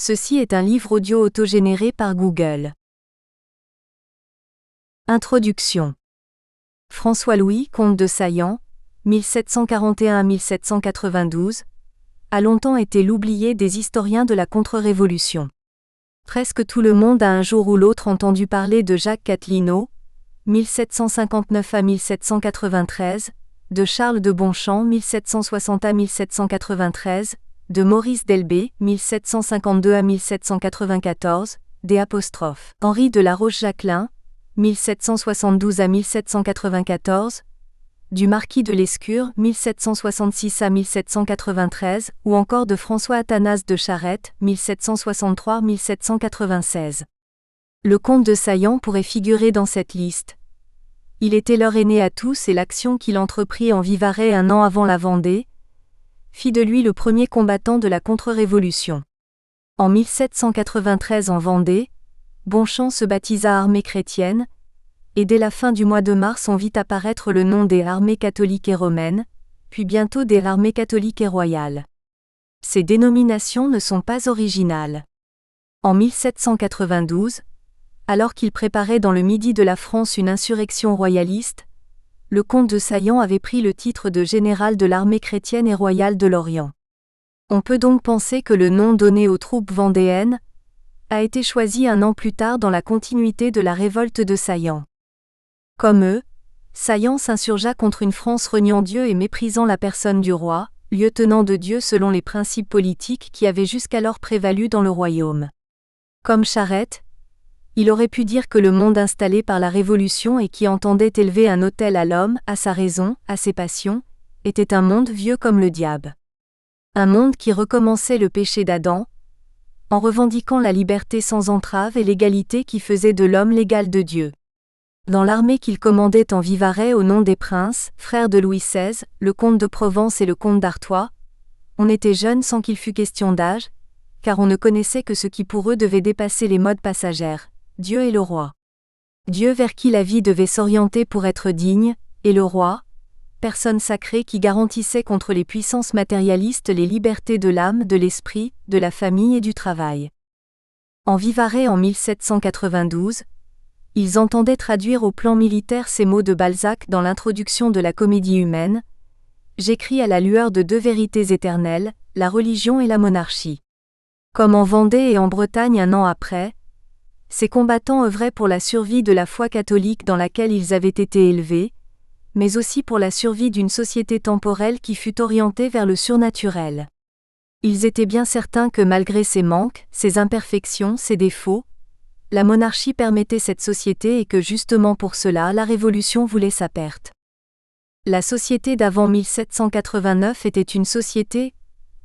Ceci est un livre audio autogénéré par Google. Introduction. François-Louis, comte de Saillant, 1741 à 1792, a longtemps été l'oublié des historiens de la contre-révolution. Presque tout le monde a un jour ou l'autre entendu parler de Jacques Catlinaud, 1759 à 1793, de Charles de Bonchamp, 1760 à 1793, de Maurice Delbé, 1752 à 1794, Henri de la Roche-Jacquelin, 1772 à 1794, du marquis de Lescure, 1766 à 1793, ou encore de François Athanase de Charette, 1763-1796. Le comte de Saillant pourrait figurer dans cette liste. Il était leur aîné à tous et l'action qu'il entreprit en Vivarais un an avant la Vendée fit de lui le premier combattant de la contre-révolution. En 1793 en Vendée, Bonchamp se baptisa Armée chrétienne, et dès la fin du mois de mars on vit apparaître le nom des Armées catholiques et romaines, puis bientôt des Armées catholiques et royales. Ces dénominations ne sont pas originales. En 1792, alors qu'il préparait dans le midi de la France une insurrection royaliste, le comte de Saillant avait pris le titre de général de l'armée chrétienne et royale de l'Orient. On peut donc penser que le nom donné aux troupes vendéennes a été choisi un an plus tard dans la continuité de la révolte de Saillant. Comme eux, Saillant s'insurgea contre une France reniant Dieu et méprisant la personne du roi, lieutenant de Dieu selon les principes politiques qui avaient jusqu'alors prévalu dans le royaume. Comme Charette, il aurait pu dire que le monde installé par la Révolution et qui entendait élever un autel à l'homme, à sa raison, à ses passions, était un monde vieux comme le diable. Un monde qui recommençait le péché d'Adam, en revendiquant la liberté sans entrave et l'égalité qui faisait de l'homme l'égal de Dieu. Dans l'armée qu'il commandait en Vivarais au nom des princes, frères de Louis XVI, le comte de Provence et le comte d'Artois, on était jeunes sans qu'il fût question d'âge, car on ne connaissait que ce qui pour eux devait dépasser les modes passagères. Dieu et le roi. Dieu vers qui la vie devait s'orienter pour être digne, et le roi, personne sacrée qui garantissait contre les puissances matérialistes les libertés de l'âme, de l'esprit, de la famille et du travail. En Vivarais en 1792, ils entendaient traduire au plan militaire ces mots de Balzac dans l'introduction de la Comédie humaine : « J'écris à la lueur de deux vérités éternelles, la religion et la monarchie. » Comme en Vendée et en Bretagne un an après, ces combattants œuvraient pour la survie de la foi catholique dans laquelle ils avaient été élevés, mais aussi pour la survie d'une société temporelle qui fut orientée vers le surnaturel. Ils étaient bien certains que malgré ses manques, ses imperfections, ses défauts, la monarchie permettait cette société et que justement pour cela la Révolution voulait sa perte. La société d'avant 1789 était une société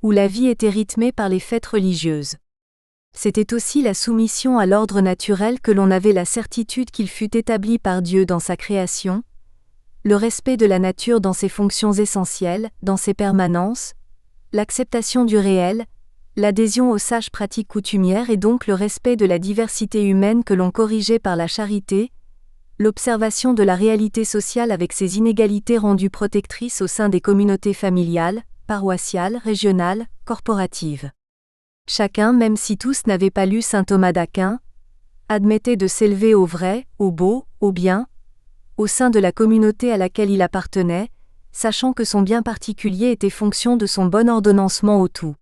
où la vie était rythmée par les fêtes religieuses. C'était aussi la soumission à l'ordre naturel que l'on avait la certitude qu'il fut établi par Dieu dans sa création, le respect de la nature dans ses fonctions essentielles, dans ses permanences, l'acceptation du réel, l'adhésion aux sages pratiques coutumières et donc le respect de la diversité humaine que l'on corrigeait par la charité, l'observation de la réalité sociale avec ses inégalités rendues protectrices au sein des communautés familiales, paroissiales, régionales, corporatives. Chacun, même si tous n'avaient pas lu saint Thomas d'Aquin, admettait de s'élever au vrai, au beau, au bien, au sein de la communauté à laquelle il appartenait, sachant que son bien particulier était fonction de son bon ordonnancement au tout.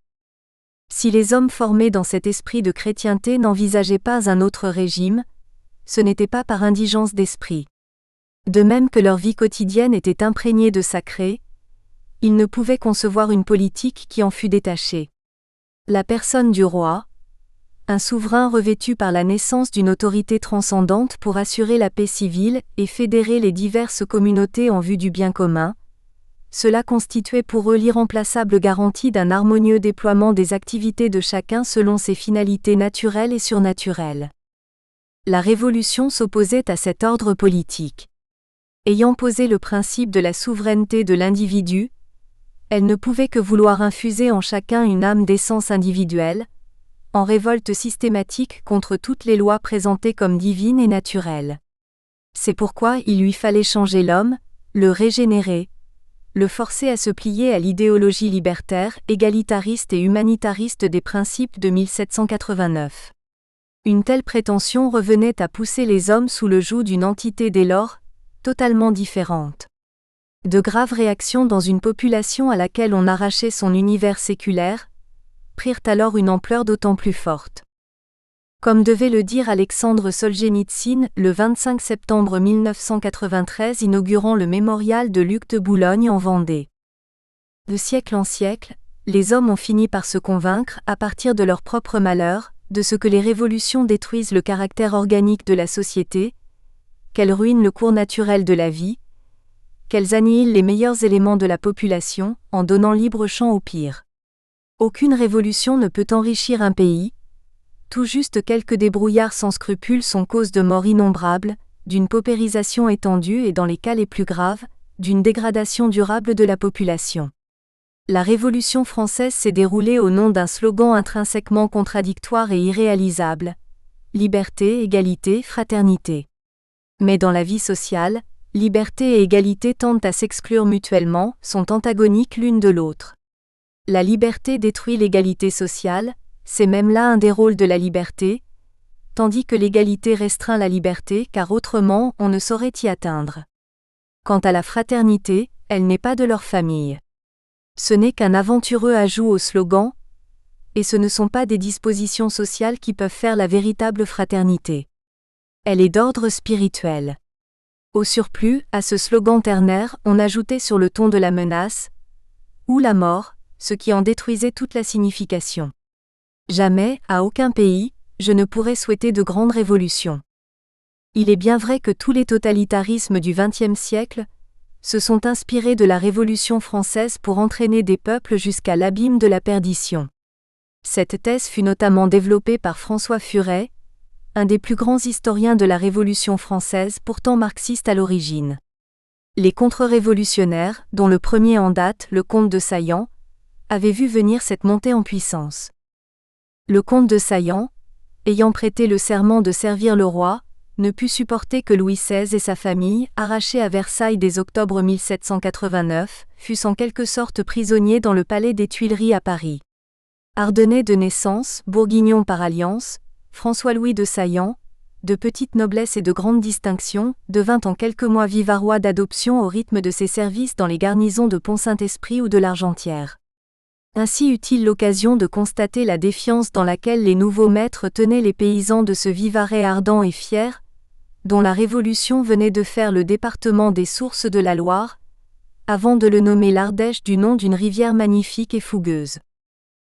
Si les hommes formés dans cet esprit de chrétienté n'envisageaient pas un autre régime, ce n'était pas par indigence d'esprit. De même que leur vie quotidienne était imprégnée de sacré, ils ne pouvaient concevoir une politique qui en fût détachée. La personne du roi, un souverain revêtu par la naissance d'une autorité transcendante pour assurer la paix civile et fédérer les diverses communautés en vue du bien commun, cela constituait pour eux l'irremplaçable garantie d'un harmonieux déploiement des activités de chacun selon ses finalités naturelles et surnaturelles. La Révolution s'opposait à cet ordre politique. Ayant posé le principe de la souveraineté de l'individu, elle ne pouvait que vouloir infuser en chacun une âme d'essence individuelle, en révolte systématique contre toutes les lois présentées comme divines et naturelles. C'est pourquoi il lui fallait changer l'homme, le régénérer, le forcer à se plier à l'idéologie libertaire, égalitariste et humanitariste des principes de 1789. Une telle prétention revenait à pousser les hommes sous le joug d'une entité dès lors, totalement différente. De graves réactions dans une population à laquelle on arrachait son univers séculaire, prirent alors une ampleur d'autant plus forte. Comme devait le dire Alexandre Solzhenitsyn le 25 septembre 1993 inaugurant le mémorial de Luc de Boulogne en Vendée. De siècle en siècle, les hommes ont fini par se convaincre, à partir de leur propre malheur, de ce que les révolutions détruisent le caractère organique de la société, qu'elles ruinent le cours naturel de la vie, qu'elles annihilent les meilleurs éléments de la population, en donnant libre champ au pire. Aucune révolution ne peut enrichir un pays. Tout juste quelques débrouillards sans scrupules sont cause de morts innombrables, d'une paupérisation étendue et dans les cas les plus graves, d'une dégradation durable de la population. La Révolution française s'est déroulée au nom d'un slogan intrinsèquement contradictoire et irréalisable : liberté, égalité, fraternité. Mais dans la vie sociale, liberté et égalité tendent à s'exclure mutuellement, sont antagoniques l'une de l'autre. La liberté détruit l'égalité sociale, c'est même là un des rôles de la liberté, tandis que l'égalité restreint la liberté car autrement on ne saurait y atteindre. Quant à la fraternité, elle n'est pas de leur famille. Ce n'est qu'un aventureux ajout au slogan, et ce ne sont pas des dispositions sociales qui peuvent faire la véritable fraternité. Elle est d'ordre spirituel. Au surplus, à ce slogan ternaire, on ajoutait sur le ton de la menace, ou la mort, ce qui en détruisait toute la signification. Jamais, à aucun pays, je ne pourrais souhaiter de grandes révolutions. Il est bien vrai que tous les totalitarismes du XXe siècle se sont inspirés de la Révolution française pour entraîner des peuples jusqu'à l'abîme de la perdition. Cette thèse fut notamment développée par François Furet, un des plus grands historiens de la Révolution française, pourtant marxiste à l'origine. Les contre-révolutionnaires, dont le premier en date, le comte de Saillant, avaient vu venir cette montée en puissance. Le comte de Saillant, ayant prêté le serment de servir le roi, ne put supporter que Louis XVI et sa famille, arrachés à Versailles dès octobre 1789, fussent en quelque sorte prisonniers dans le palais des Tuileries à Paris. Ardennais de naissance, bourguignon par alliance, François-Louis de Saillant, de petite noblesse et de grande distinction, devint en quelques mois vivarois d'adoption au rythme de ses services dans les garnisons de Pont-Saint-Esprit ou de l'Argentière. Ainsi eut-il l'occasion de constater la défiance dans laquelle les nouveaux maîtres tenaient les paysans de ce Vivarais ardent et fier, dont la Révolution venait de faire le département des sources de la Loire, avant de le nommer l'Ardèche du nom d'une rivière magnifique et fougueuse.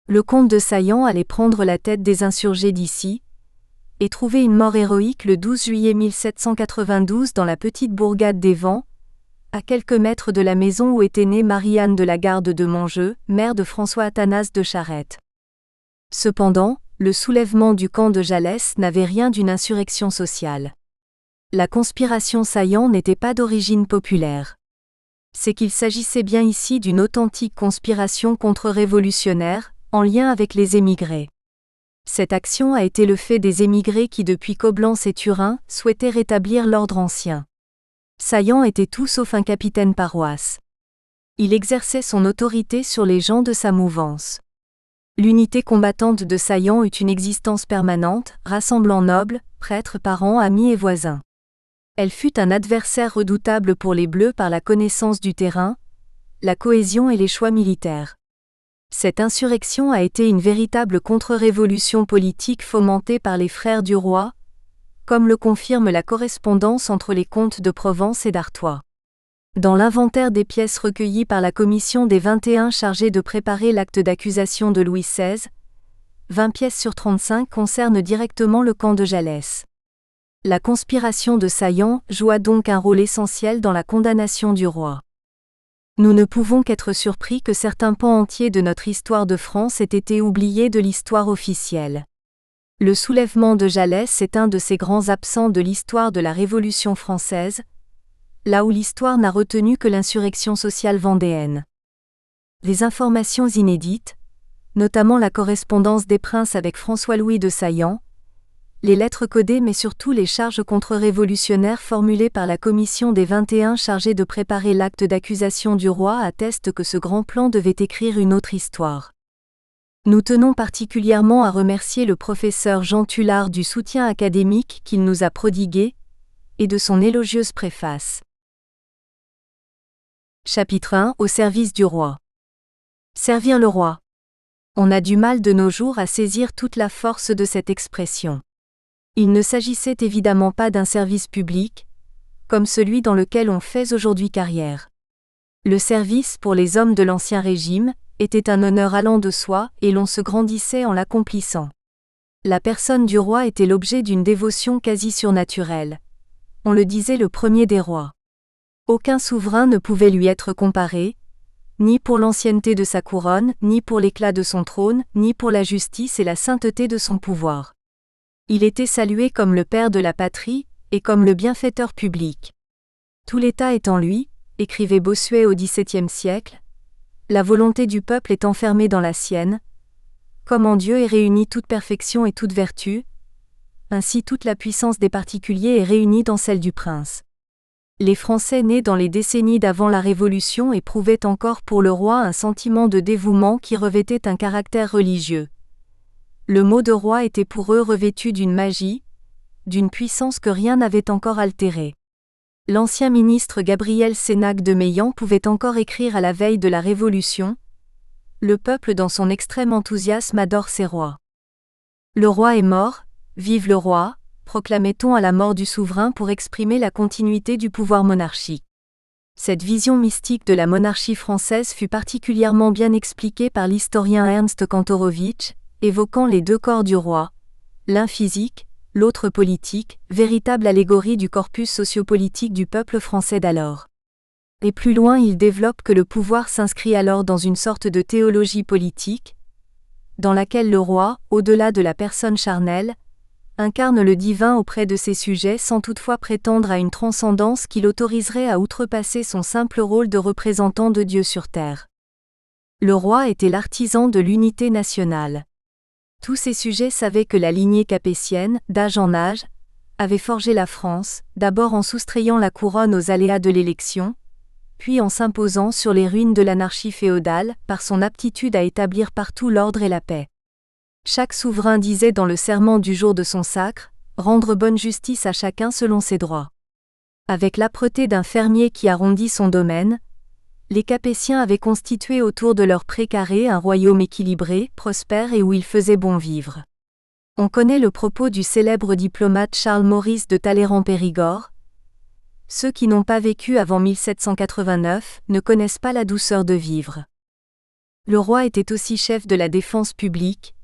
Le comte de Saillant allait prendre la tête des insurgés d'ici, et trouver une mort héroïque le 12 juillet 1792 dans la petite bourgade des Vents, à quelques mètres de la maison où était née Marie-Anne de la Garde de Monjeu, mère de François Athanase de Charette. Cependant, le soulèvement du camp de Jalès n'avait rien d'une insurrection sociale. La conspiration Saillant n'était pas d'origine populaire. C'est qu'il s'agissait bien ici d'une authentique conspiration contre-révolutionnaire, en lien avec les émigrés. Cette action a été le fait des émigrés qui depuis Coblence et Turin souhaitaient rétablir l'ordre ancien. Saillant était tout sauf un capitaine paroisse. Il exerçait son autorité sur les gens de sa mouvance. L'unité combattante de Saillant eut une existence permanente, rassemblant nobles, prêtres, parents, amis et voisins. Elle fut un adversaire redoutable pour les Bleus par la connaissance du terrain, la cohésion et les choix militaires. Cette insurrection a été une véritable contre-révolution politique fomentée par les frères du roi, comme le confirme la correspondance entre les comtes de Provence et d'Artois. Dans l'inventaire des pièces recueillies par la commission des 21 chargée de préparer l'acte d'accusation de Louis XVI, 20 pièces sur 35 concernent directement le camp de Jalès. La conspiration de Saillant joua donc un rôle essentiel dans la condamnation du roi. Nous ne pouvons qu'être surpris que certains pans entiers de notre histoire de France aient été oubliés de l'histoire officielle. Le soulèvement de Jalès est un de ces grands absents de l'histoire de la Révolution française, là où l'histoire n'a retenu que l'insurrection sociale vendéenne. Les informations inédites, notamment la correspondance des princes avec François-Louis de Saillant, les lettres codées mais surtout les charges contre-révolutionnaires formulées par la commission des 21 chargée de préparer l'acte d'accusation du roi attestent que ce grand plan devait écrire une autre histoire. Nous tenons particulièrement à remercier le professeur Jean Tullard du soutien académique qu'il nous a prodigué, et de son élogieuse préface. Chapitre 1 Au service du roi. Servir le roi. On a du mal de nos jours à saisir toute la force de cette expression. Il ne s'agissait évidemment pas d'un service public, comme celui dans lequel on fait aujourd'hui carrière. Le service pour les hommes de l'Ancien Régime était un honneur allant de soi et l'on se grandissait en l'accomplissant. La personne du roi était l'objet d'une dévotion quasi surnaturelle. On le disait le premier des rois. Aucun souverain ne pouvait lui être comparé, ni pour l'ancienneté de sa couronne, ni pour l'éclat de son trône, ni pour la justice et la sainteté de son pouvoir. Il était salué comme le père de la patrie, et comme le bienfaiteur public. Tout l'État est en lui, écrivait Bossuet au XVIIe siècle, la volonté du peuple est enfermée dans la sienne, comme en Dieu est réunie toute perfection et toute vertu, ainsi toute la puissance des particuliers est réunie dans celle du prince. Les Français nés dans les décennies d'avant la Révolution éprouvaient encore pour le roi un sentiment de dévouement qui revêtait un caractère religieux. Le mot de roi était pour eux revêtu d'une magie, d'une puissance que rien n'avait encore altérée. L'ancien ministre Gabriel Sénac de Meilhan pouvait encore écrire à la veille de la Révolution « Le peuple dans son extrême enthousiasme adore ses rois. Le roi est mort, vive le roi », proclamait-on à la mort du souverain pour exprimer la continuité du pouvoir monarchique. Cette vision mystique de la monarchie française fut particulièrement bien expliquée par l'historien Ernst Kantorowicz, évoquant les deux corps du roi, l'un physique, l'autre politique, véritable allégorie du corpus sociopolitique du peuple français d'alors. Et plus loin il développe que le pouvoir s'inscrit alors dans une sorte de théologie politique, dans laquelle le roi, au-delà de la personne charnelle, incarne le divin auprès de ses sujets sans toutefois prétendre à une transcendance qui l'autoriserait à outrepasser son simple rôle de représentant de Dieu sur terre. Le roi était l'artisan de l'unité nationale. Tous ses sujets savaient que la lignée capétienne, d'âge en âge, avait forgé la France, d'abord en soustrayant la couronne aux aléas de l'élection, puis en s'imposant sur les ruines de l'anarchie féodale par son aptitude à établir partout l'ordre et la paix. Chaque souverain disait dans le serment du jour de son sacre, rendre bonne justice à chacun selon ses droits. Avec l'âpreté d'un fermier qui arrondit son domaine, les Capétiens avaient constitué autour de leur pré-carré un royaume équilibré, prospère et où il faisait bon vivre. On connaît le propos du célèbre diplomate Charles Maurice de Talleyrand-Périgord. Ceux qui n'ont pas vécu avant 1789 ne connaissent pas la douceur de vivre. Le roi était aussi chef de la défense publique.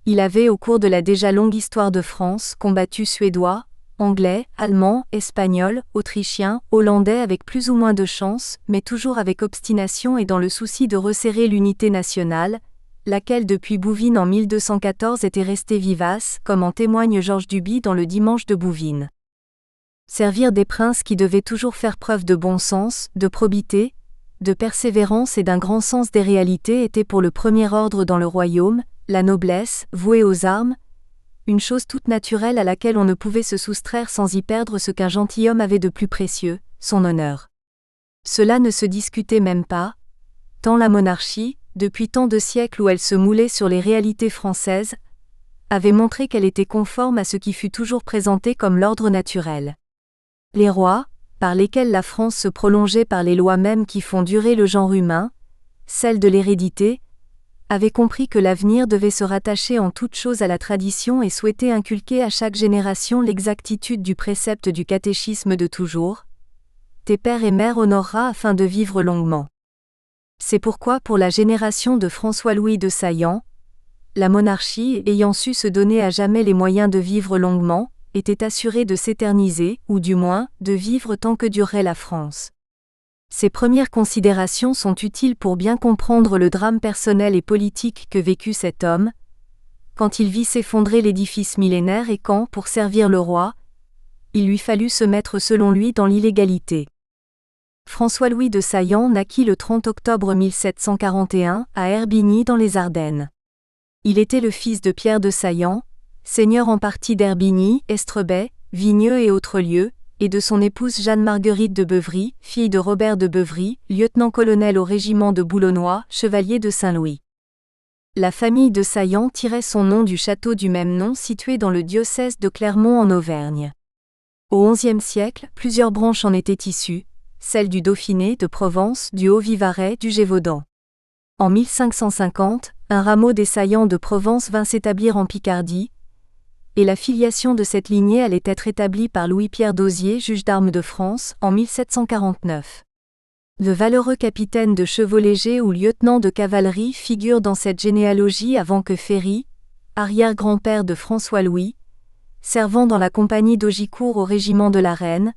Il avait, au cours de la déjà longue histoire de France, combattu Suédois, Anglais, Allemands, Espagnols, Autrichiens, Hollandais avec plus ou moins de chance, mais toujours avec obstination et dans le souci de resserrer l'unité nationale, laquelle depuis Bouvines en 1214 était restée vivace, comme en témoigne Georges Duby dans le Dimanche de Bouvines. Servir des princes qui devaient toujours faire preuve de bon sens, de probité, de persévérance et d'un grand sens des réalités était pour le premier ordre dans le royaume, la noblesse, vouée aux armes, une chose toute naturelle à laquelle on ne pouvait se soustraire sans y perdre ce qu'un gentilhomme avait de plus précieux, son honneur. Cela ne se discutait même pas, tant la monarchie, depuis tant de siècles où elle se moulait sur les réalités françaises, avait montré qu'elle était conforme à ce qui fut toujours présenté comme l'ordre naturel. Les rois, par lesquels la France se prolongeait par les lois mêmes qui font durer le genre humain, celles de l'hérédité, avaient compris que l'avenir devait se rattacher en toute chose à la tradition et souhaitaient inculquer à chaque génération l'exactitude du précepte du catéchisme de toujours. Tes pères et mères honorera afin de vivre longuement. C'est pourquoi pour la génération de François-Louis de Saillant, la monarchie, ayant su se donner à jamais les moyens de vivre longuement, était assurée de s'éterniser, ou du moins, de vivre tant que durerait la France. Ces premières considérations sont utiles pour bien comprendre le drame personnel et politique que vécut cet homme, quand il vit s'effondrer l'édifice millénaire et quand, pour servir le roi, il lui fallut se mettre selon lui dans l'illégalité. François-Louis de Saillant naquit le 30 octobre 1741 à Herbigny dans les Ardennes. Il était le fils de Pierre de Saillant, seigneur en partie d'Herbigny, Estrebais, Vigneux et autres lieux, et de son épouse Jeanne-Marguerite de Beuvry, fille de Robert de Beuvry, lieutenant-colonel au régiment de Boulonnois, chevalier de Saint-Louis. La famille de Saillant tirait son nom du château du même nom situé dans le diocèse de Clermont en Auvergne. Au XIe siècle, plusieurs branches en étaient issues, celles du Dauphiné, de Provence, du Haut-Vivarais, du Gévaudan. En 1550, un rameau des Saillants de Provence vint s'établir en Picardie, et la filiation de cette lignée allait être établie par Louis-Pierre d'Hozier, juge d'armes de France, en 1749. Le valeureux capitaine de chevaux légers ou lieutenant de cavalerie figure dans cette généalogie avant que Ferry, arrière-grand-père de François-Louis, servant dans la compagnie d'Augicourt au régiment de la Reine,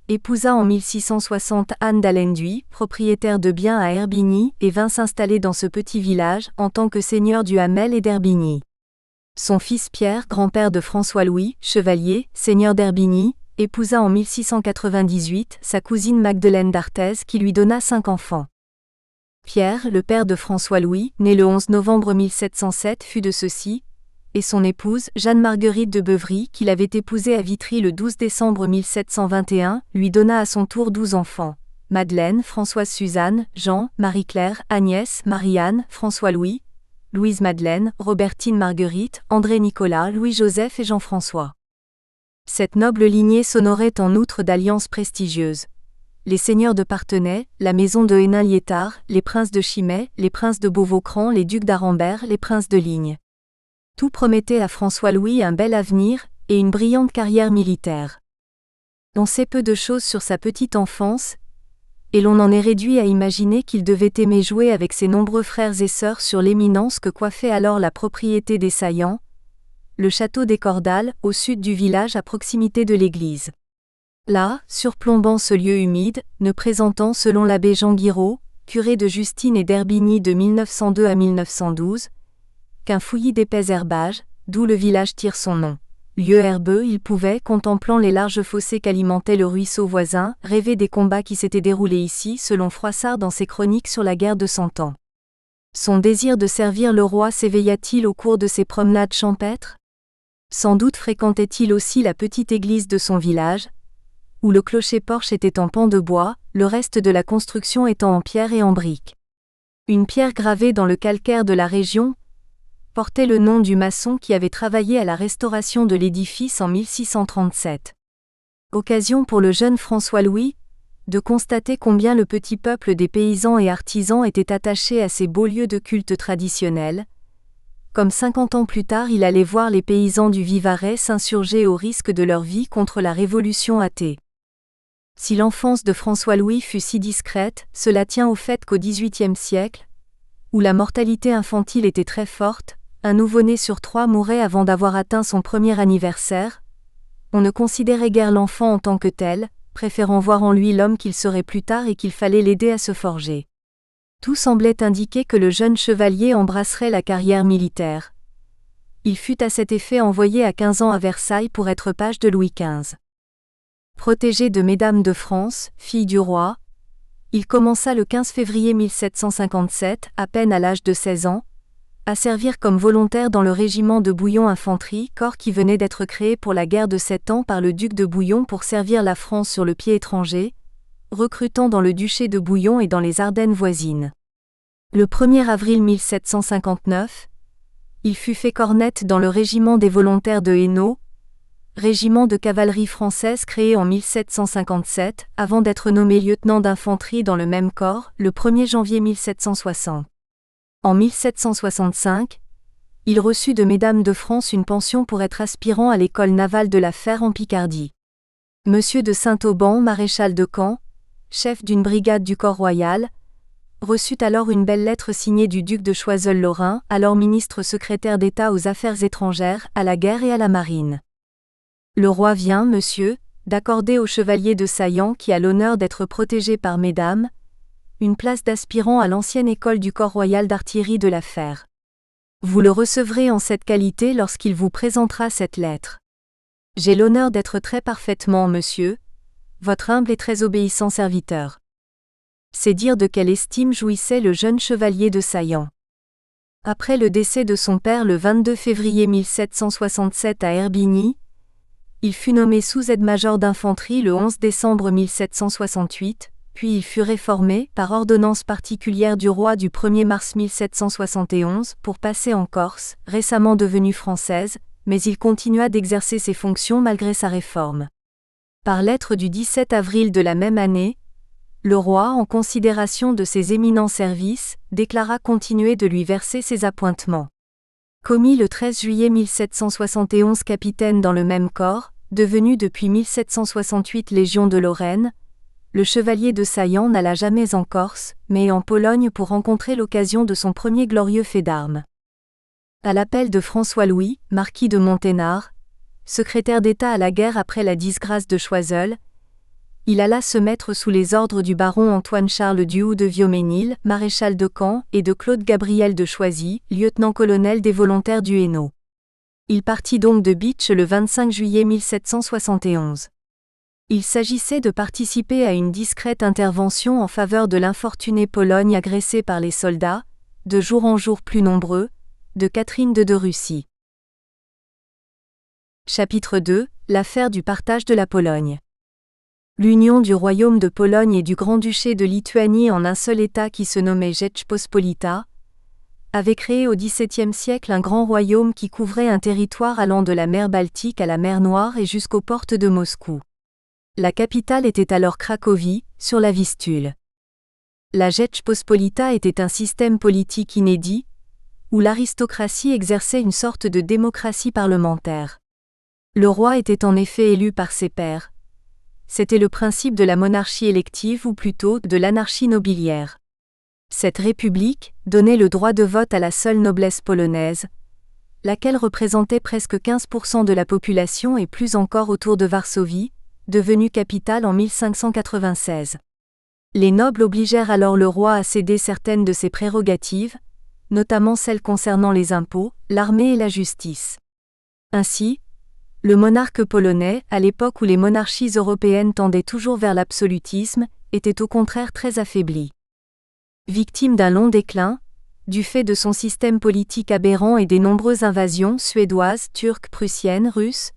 épousa en 1660 Anne d'Alenduy, propriétaire de biens à Herbigny, et vint s'installer dans ce petit village en tant que seigneur du Hamel et d'Herbigny. Son fils Pierre, grand-père de François-Louis, chevalier, seigneur d'Herbigny, épousa en 1698 sa cousine Magdeleine d'Arthez qui lui donna 5 enfants. Pierre, le père de François-Louis, né le 11 novembre 1707 fut de ceux-ci, et son épouse, Jeanne-Marguerite de Beuvry, qu'il avait épousée à Vitry le 12 décembre 1721, lui donna à son tour 12 enfants. Madeleine, Françoise-Suzanne, Jean, Marie-Claire, Agnès, Marie-Anne, François-Louis, Louise-Madeleine, Robertine-Marguerite, André-Nicolas, Louis-Joseph et Jean-François. Cette noble lignée s'honorait en outre d'alliances prestigieuses. Les seigneurs de Parthenay, la maison de Hénin-Liétard, les princes de Chimay, les princes de Beauvaucran, les ducs d'Arambert, les princes de Ligne. Tout promettait à François-Louis un bel avenir et une brillante carrière militaire. On sait peu de choses sur sa petite enfance, et l'on en est réduit à imaginer qu'il devait aimer jouer avec ses nombreux frères et sœurs sur l'éminence que coiffait alors la propriété des Saillants, le château des Cordales, au sud du village à proximité de l'église. Là, surplombant ce lieu humide, ne présentant selon l'abbé Jean Guiraud, curé de Justine et d'Herbigny de 1902 à 1912, qu'un fouillis d'épais herbages, d'où le village tire son nom. Lieu herbeux, il pouvait, contemplant les larges fossés qu'alimentait le ruisseau voisin, rêver des combats qui s'étaient déroulés ici selon Froissart dans ses chroniques sur la guerre de Cent Ans. Son désir de servir le roi s'éveilla-t-il au cours de ses promenades champêtres ? Sans doute fréquentait-il aussi la petite église de son village, où le clocher-porche était en pan de bois, le reste de la construction étant en pierre et en briques. Une pierre gravée dans le calcaire de la région portait le nom du maçon qui avait travaillé à la restauration de l'édifice en 1637. Occasion pour le jeune François-Louis de constater combien le petit peuple des paysans et artisans était attaché à ces beaux lieux de culte traditionnels. Comme 50 ans plus tard, il allait voir les paysans du Vivarais s'insurger au risque de leur vie contre la révolution athée. Si l'enfance de François-Louis fut si discrète, cela tient au fait qu'au XVIIIe siècle, où la mortalité infantile était très forte, un nouveau-né sur 3 mourait avant d'avoir atteint son premier anniversaire. On ne considérait guère l'enfant en tant que tel, préférant voir en lui l'homme qu'il serait plus tard et qu'il fallait l'aider à se forger. Tout semblait indiquer que le jeune chevalier embrasserait la carrière militaire. Il fut à cet effet envoyé à 15 ans à Versailles pour être page de Louis XV. Protégé de Mesdames de France, fille du roi, il commença le 15 février 1757, à peine à l'âge de 16 ans, à servir comme volontaire dans le régiment de Bouillon Infanterie, corps qui venait d'être créé pour la guerre de 7 ans par le duc de Bouillon pour servir la France sur le pied étranger, recrutant dans le duché de Bouillon et dans les Ardennes voisines. Le 1er avril 1759, il fut fait cornette dans le régiment des volontaires de Hainaut, régiment de cavalerie française créé en 1757, avant d'être nommé lieutenant d'infanterie dans le même corps, le 1er janvier 1760. En 1765, il reçut de Mesdames de France une pension pour être aspirant à l'école navale de la Fère en Picardie. Monsieur de Saint-Auban, maréchal de camp, chef d'une brigade du corps royal, reçut alors une belle lettre signée du duc de Choiseul-Lorrain, alors ministre secrétaire d'État aux Affaires étrangères, à la guerre et à la marine. Le roi vient, monsieur, d'accorder au chevalier de Saillant qui a l'honneur d'être protégé par Mesdames, une place d'aspirant à l'ancienne école du corps royal d'artillerie de la Fère. Vous le recevrez en cette qualité lorsqu'il vous présentera cette lettre. J'ai l'honneur d'être très parfaitement, monsieur, votre humble et très obéissant serviteur. C'est dire de quelle estime jouissait le jeune chevalier de Saillant. Après le décès de son père le 22 février 1767 à Herbigny, il fut nommé sous-aide-major d'infanterie le 11 décembre 1768, puis il fut réformé par ordonnance particulière du roi du 1er mars 1771 pour passer en Corse, récemment devenue française, mais il continua d'exercer ses fonctions malgré sa réforme. Par lettre du 17 avril de la même année, le roi, en considération de ses éminents services, déclara continuer de lui verser ses appointements. Commis le 13 juillet 1771 capitaine dans le même corps, devenu depuis 1768 Légion de Lorraine, le chevalier de Saillant n'alla jamais en Corse, mais en Pologne pour rencontrer l'occasion de son premier glorieux fait d'armes. À l'appel de François-Louis, marquis de Monténard, secrétaire d'État à la guerre après la disgrâce de Choiseul, il alla se mettre sous les ordres du baron Antoine-Charles Duhoux de Viauménil, maréchal de camp, et de Claude Gabriel de Choisy, lieutenant-colonel des volontaires du Hainaut. Il partit donc de Bitche le 25 juillet 1771. Il s'agissait de participer à une discrète intervention en faveur de l'infortunée Pologne agressée par les soldats, de jour en jour plus nombreux, de Catherine de Russie. Chapitre 2 – L'affaire du partage de la Pologne. L'union du royaume de Pologne et du Grand-Duché de Lituanie en un seul État qui se nommait Rzeczpospolita avait créé au XVIIe siècle un grand royaume qui couvrait un territoire allant de la mer Baltique à la mer Noire et jusqu'aux portes de Moscou. La capitale était alors Cracovie, sur la Vistule. La Rzeczpospolita était un système politique inédit, où l'aristocratie exerçait une sorte de démocratie parlementaire. Le roi était en effet élu par ses pairs. C'était le principe de la monarchie élective ou plutôt de l'anarchie nobiliaire. Cette république donnait le droit de vote à la seule noblesse polonaise, laquelle représentait presque 15% de la population et plus encore autour de Varsovie, devenue capitale en 1596. Les nobles obligèrent alors le roi à céder certaines de ses prérogatives, notamment celles concernant les impôts, l'armée et la justice. Ainsi, le monarque polonais, à l'époque où les monarchies européennes tendaient toujours vers l'absolutisme, était au contraire très affaibli. Victime d'un long déclin, du fait de son système politique aberrant et des nombreuses invasions suédoises, turques, prussiennes, russes,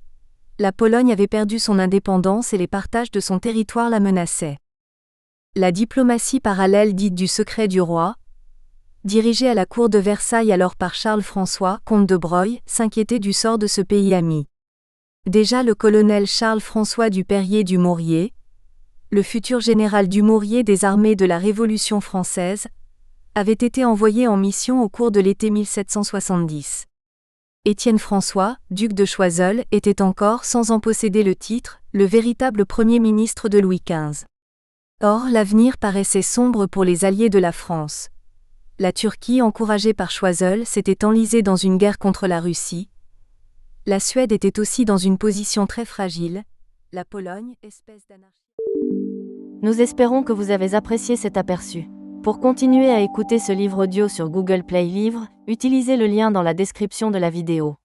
la Pologne avait perdu son indépendance et les partages de son territoire la menaçaient. La diplomatie parallèle dite du secret du roi, dirigée à la cour de Versailles alors par Charles-François, comte de Broglie, s'inquiétait du sort de ce pays ami. Déjà le colonel Charles-François du Perrier du Maurier, le futur général du Maurier des armées de la Révolution française, avait été envoyé en mission au cours de l'été 1770. Étienne François, duc de Choiseul, était encore, sans en posséder le titre, le véritable premier ministre de Louis XV. Or, l'avenir paraissait sombre pour les alliés de la France. La Turquie, encouragée par Choiseul, s'était enlisée dans une guerre contre la Russie. La Suède était aussi dans une position très fragile. La Pologne, espèce d'anarchie. Nous espérons que vous avez apprécié cet aperçu. Pour continuer à écouter ce livre audio sur Google Play Livres, utilisez le lien dans la description de la vidéo.